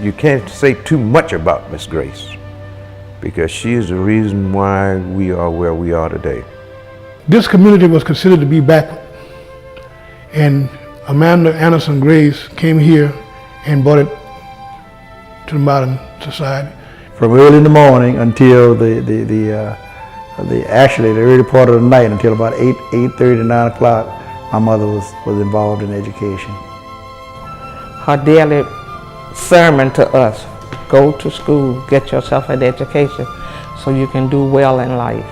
you can't say too much about Miss Grace because she is the reason why we are where we are today. This community was considered to be backward, and Amanda Anderson Grace came here and brought it to the modern society. From early in the morning until actually the early part of the night, until about 8:30 to 9 o'clock, my mother was involved in education. Her daily sermon to us: go to school, get yourself an education so you can do well in life.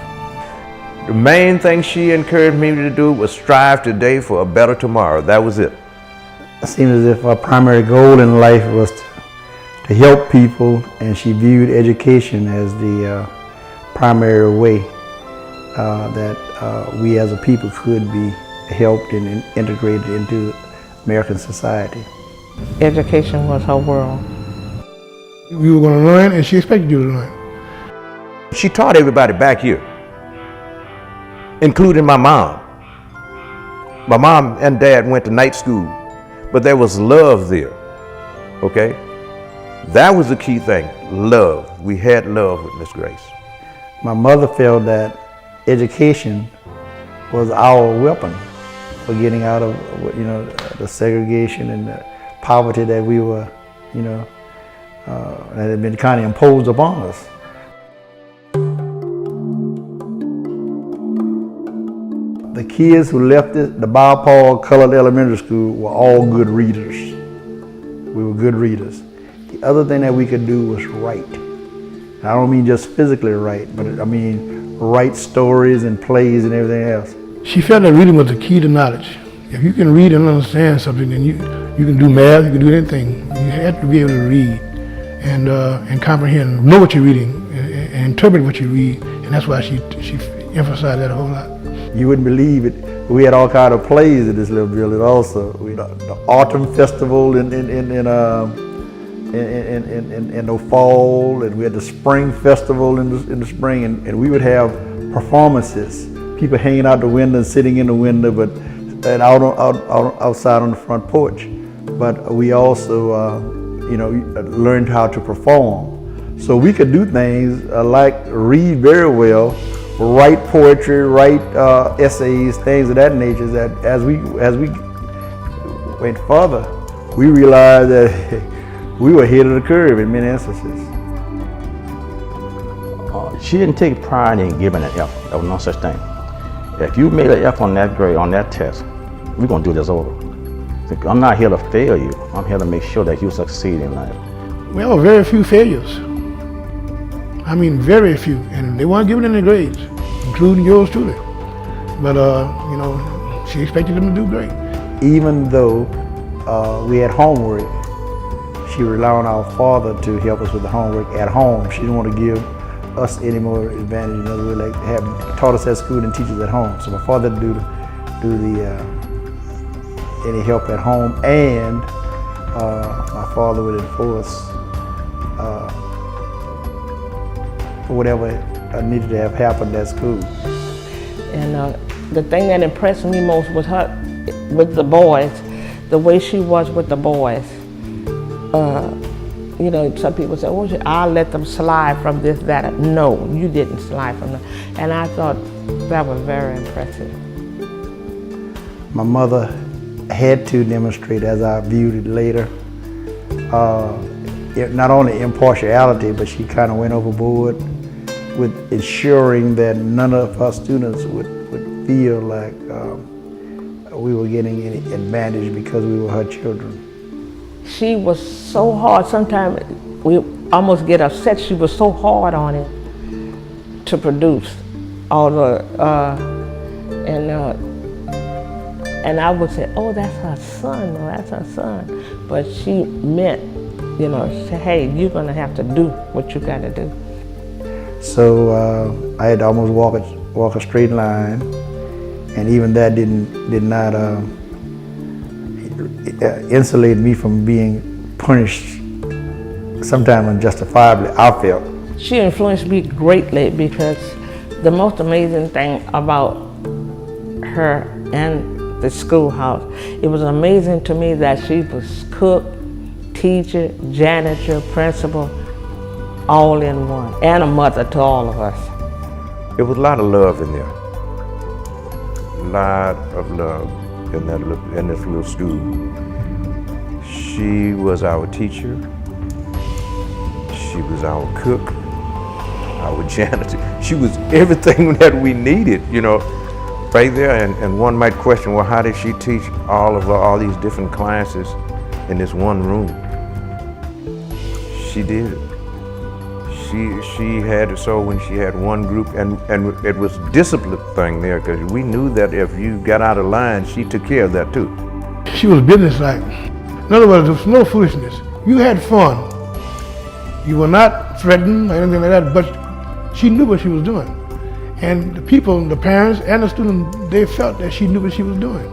The main thing she encouraged me to do was strive today for a better tomorrow. That was it. It seemed as if our primary goal in life was to help people, and she viewed education as the primary way that we as a people could be helped and integrated into American society. Education was her world. We were going to learn, and she expected you to learn. She taught everybody back here, including my mom. My mom and dad went to night school, but there was love there, okay? That was the key thing, love. We had love with Miss Grace. My mother felt that education was our weapon for getting out of, the segregation and the poverty that we were, that had been kind of imposed upon us. The kids who left the Bob Paul Colored Elementary School were all good readers. We were good readers. The other thing that we could do was write. And I don't mean just physically write, but I mean write stories and plays and everything else. She felt that reading was the key to knowledge. If you can read and understand something, then you can do math, you can do anything. You have to be able to read and comprehend, know what you're reading, and interpret what you read, and that's why she emphasized that a whole lot. You wouldn't believe it. We had all kind of plays in this little building also. The autumn festival in the fall, and we had the spring festival in the spring, and we would have performances. People hanging out the window, sitting in the window, and outside on the front porch. But we also, learned how to perform. So we could do things like read very well, write poetry, write essays, things of that nature. That as we went further, we realized that we were ahead of the curve in many instances. She didn't take pride in giving an F. There was no such thing. If you made an F on that grade, on that test, we're gonna do this over. I'm not here to fail you. I'm here to make sure that you succeed in life. Well, very few failures. I mean, very few, and they weren't given any grades, including yours truly. But she expected them to do great. Even though we had homework, she relied on our father to help us with the homework at home. She didn't want to give us any more advantage. In other words, like having taught us at school and teach us at home. So my father did do any help at home, and my father would enforce whatever needed to have happened at school. And the thing that impressed me most was her with the boys, the way she was with the boys. Some people say, "Oh, I'll let them slide from this, that." No, you didn't slide from that. And I thought that was very impressive. My mother had to demonstrate, as I viewed it later, not only impartiality, but she kind of went overboard with ensuring that none of our students would feel like we were getting any advantage because we were her children. She was so hard. Sometimes we almost get upset. She was so hard on it to produce all the, and I would say, "Oh, that's her son, or that's her son." But she meant, say, "Hey, you're gonna have to do what you gotta do." So I had to almost walk a straight line, and even that did not insulate me from being punished, sometimes unjustifiably, I felt. She influenced me greatly because the most amazing thing about her and the schoolhouse, it was amazing to me that she was cook, teacher, janitor, principal, all in one, and a mother to all of us. It was a lot of love in there. A lot of love in this little school. She was our teacher. She was our cook, our janitor. She was everything that we needed, you know, right there. And one might question, well, how did she teach all these different classes in this one room? She did it. She had it so when she had one group, and it was a discipline thing there, because we knew that if you got out of line, she took care of that too. She was businesslike. In other words, there was no foolishness. You had fun. You were not threatened or anything like that, but she knew what she was doing. And the people, the parents and the students, they felt that she knew what she was doing.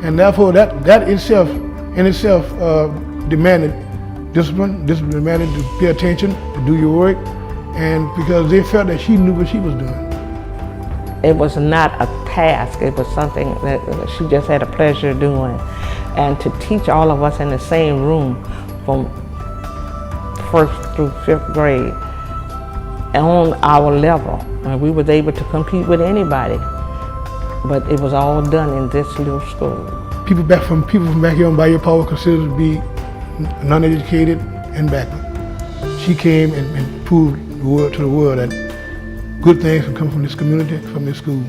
And therefore that itself demanded discipline demanded to pay attention, to do your work, and because they felt that she knew what she was doing. It was not a task, it was something that she just had a pleasure doing. And to teach all of us in the same room from 1st through 5th grade on our level, and we was able to compete with anybody, but it was all done in this little school. People from back here on Bayou Paul considered to be non-educated and backward. She came and proved to the world that good things can come from this community, from this school.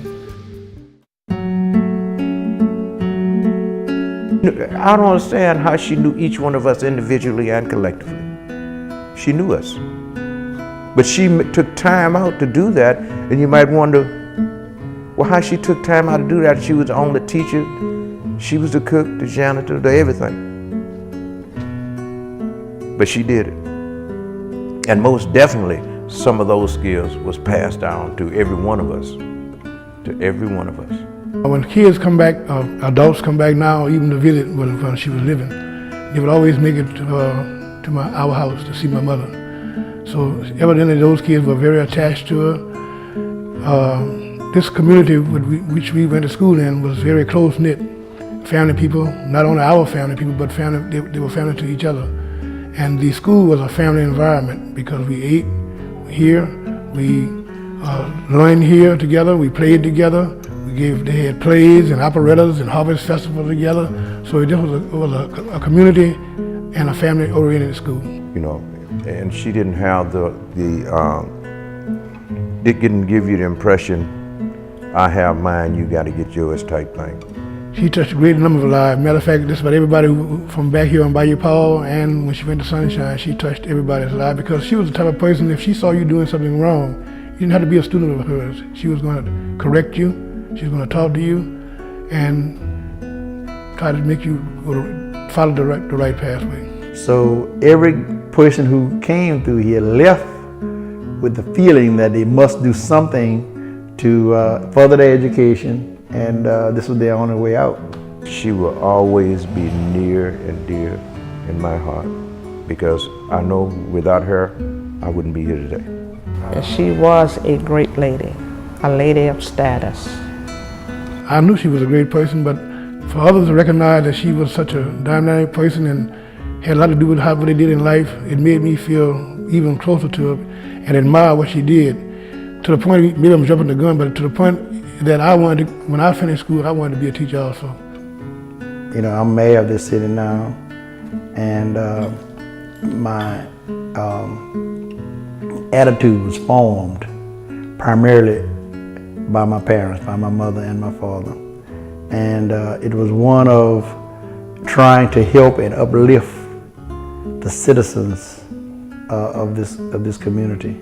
I don't understand how she knew each one of us individually and collectively. She knew us. But she took time out to do that, and you might wonder, well, how she took time out to do that. She was the only teacher, she was the cook, the janitor, the everything. But she did it. And most definitely, some of those skills was passed down to every one of us, When kids come back, adults come back now, even to visit when she was living, they would always make it to our house to see my mother. So evidently those kids were very attached to her. This community which we went to school in was very close-knit. Family people, not only our family people, but they were family to each other. And the school was a family environment because we ate here, we learned here together, we played together. They had plays and operettas and harvest festivals together. So it was a community and a family-oriented school. You know, and she didn't have it didn't give you the impression, I have mine, you got to get yours type thing. She touched a great number of lives. Matter of fact, just about everybody from back here on Bayou Paul, and when she went to Sunshine, she touched everybody's life because she was the type of person, if she saw you doing something wrong, you didn't have to be a student of hers. She was going to correct you, she was going to talk to you, and try to make you follow the right pathway. So every person who came through here left with the feeling that they must do something to further their education, and this was their only way out. She will always be near and dear in my heart because I know without her, I wouldn't be here today. She was a great lady, a lady of status. I knew she was a great person, but for others to recognize that she was such a dynamic person and had a lot to do with what they did in life, it made me feel even closer to her and admire what she did. To the point, maybe I'm jumping the gun, but to the point that when I finished school, I wanted to be a teacher also. You know, I'm mayor of this city now, and my attitude was formed primarily by my parents, by my mother and my father. And it was one of trying to help and uplift the citizens of this community.